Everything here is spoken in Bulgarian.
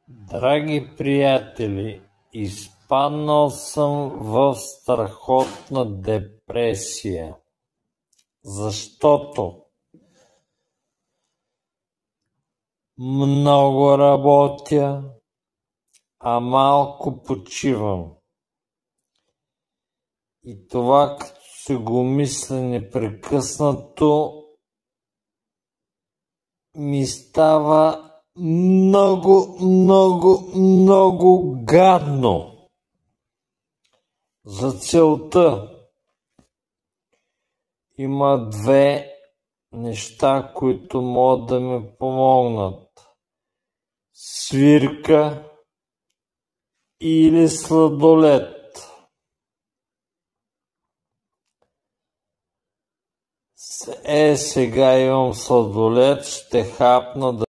Драги приятели, изпаднал съм в страхотна депресия, защото много работя, а малко почивам. И това, като си го мисля непрекъснато, ми става много гадно. За целта има две неща, които могат да ми помогнат. Свирка или сладолед. Сега имам сладолед, ще хапна да